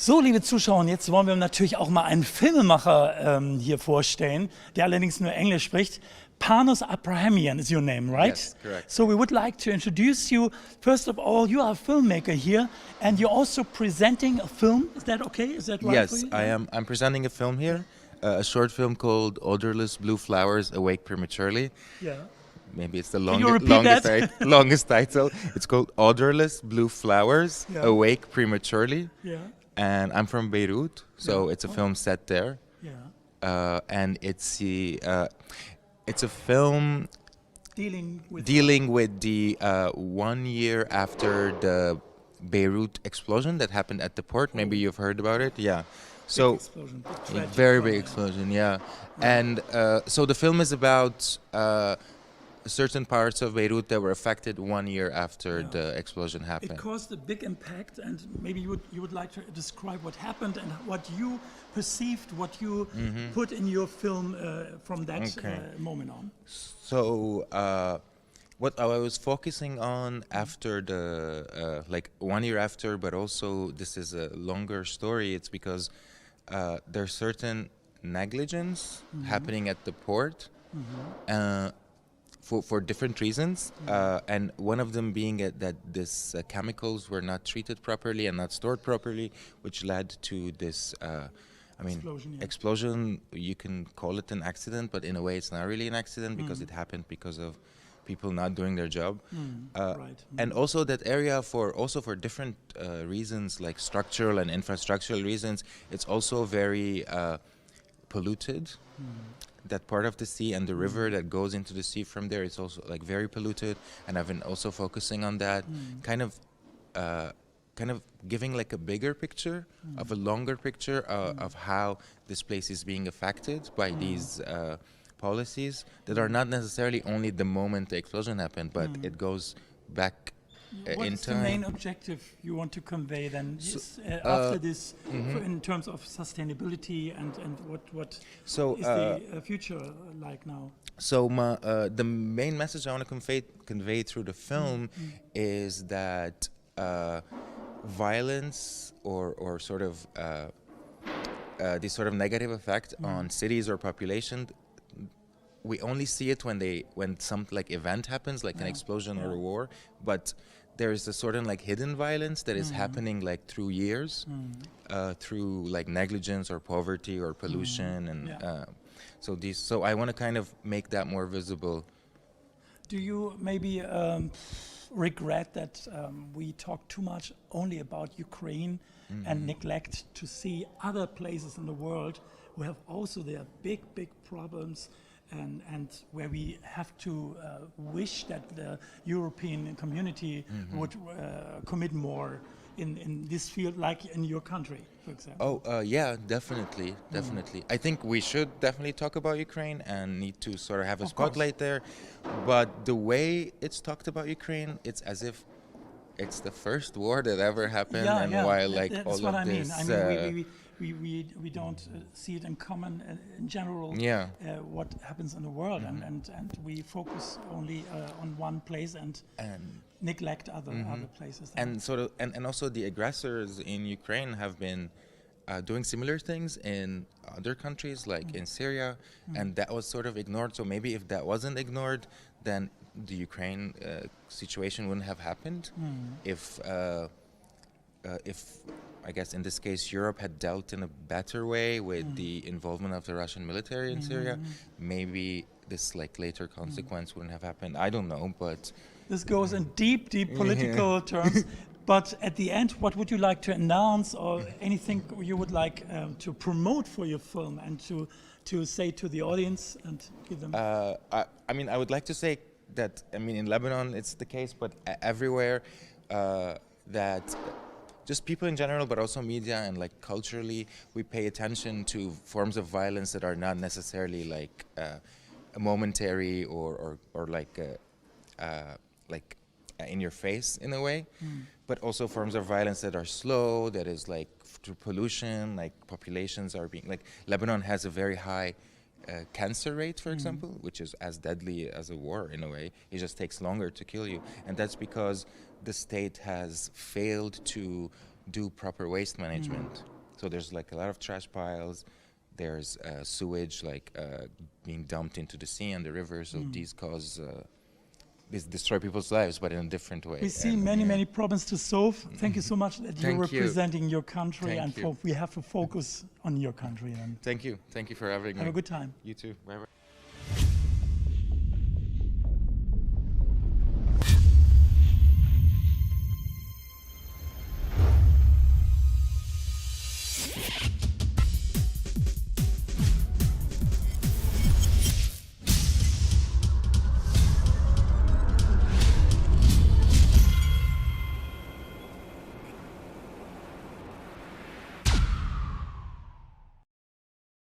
So, liebe Zuschauer, jetzt wollen wir natürlich auch mal einen Filmemacher hier vorstellen, der allerdings nur Englisch spricht. Panos Aprahamian is your name, right? Yes, correct. So we would like to introduce you. First of all, you are a filmmaker here, and you're also presenting a film. Is that okay? Is that right for Yes, you? I am. I'm presenting a film here, a short film called "Odorless Blue Flowers Awake Prematurely." Yeah. Maybe it's the you repeat that? longest title. It's called "Odorless Blue Flowers Yeah. Awake Prematurely," Yeah. and I'm from Beirut, so Yeah. it's a film set there, Yeah. and it's a film Dealing with the 1 year after the Beirut explosion that happened at the port. Maybe you've heard about it. Yeah. So explosion, big tragic very one, big yeah. explosion. Yeah. And so the film is about certain parts of Beirut that were affected 1 year after Yeah. the explosion It happened. caused a big impact, and maybe you would like to describe what happened and what you perceived, what you put in your film from that Okay. moment on. So what I was focusing on after the like 1 year after, but also this is a longer story. It's because there's certain negligence happening at the port for different reasons, and one of them being that these chemicals were not treated properly and not stored properly, which led to this. Explosion, yeah. Explosion, you can call it an accident, but in a way it's not really an accident because it happened because of people not doing their job. Right. And also that area for different reasons, like structural and infrastructural reasons, it's also very polluted. That part of the sea and the river that goes into the sea from there is also like very polluted, and I've been also focusing on that, kind of giving like a bigger picture of a longer picture of how this place is being affected by these policies that are not necessarily only the moment the explosion happened, but it goes back What in is the time. main objective you want to convey then after this, in terms of sustainability and what So, is the future like now? So the main message I want to convey through the film is that violence or sort of this sort of negative effect on cities or population, we only see it when some like event happens, like an explosion or a war, but there is a certain like hidden violence that is happening like through years, through like negligence or poverty or pollution, and so I want to kind of make that more visible. Do you maybe regret that we talk too much only about Ukraine and neglect to see other places in the world who have also their big problems, and where we have to wish that the European community would commit more in this field, like in your country, for example? Yeah, definitely. I think we should definitely talk about Ukraine and need to sort of have a Of course. spotlight there. But the way it's talked about Ukraine, it's as if it's the first war that ever happened, and while like that's all what of I mean. this. I mean, we don't see it in common in general. What happens in the world, and we focus only on one place and neglect other places. And sort of, and also the aggressors in Ukraine have been doing similar things in other countries, like in Syria, and that was sort of ignored. So maybe if that wasn't ignored, then the Ukraine situation wouldn't have happened. If I guess in this case Europe had dealt in a better way with the involvement of the Russian military in Syria, maybe this like later consequence wouldn't have happened. I don't know, but this goes in deep political terms. But at the end, what would you like to announce, or anything you would like to promote for your film and to say to the audience and give them? I mean, I would like to say that, I mean, in Lebanon it's the case, but everywhere that just people in general, but also media and like culturally, we pay attention to forms of violence that are not necessarily like momentary or like in your face in a way, but also forms of violence that are slow, that is like through pollution, like populations are being, like Lebanon has a very high cancer rate, for example, which is as deadly as a war in a way. It just takes longer to kill you, and that's because the state has failed to do proper waste management. So there's like a lot of trash piles. There's sewage being dumped into the sea and the river. So these cause these destroy people's lives, but in a different way. We see many problems to solve. Thank you so much that you're representing your country, and we have to focus on your country. And thank you for having me. Have a good time. You too. Bye bye.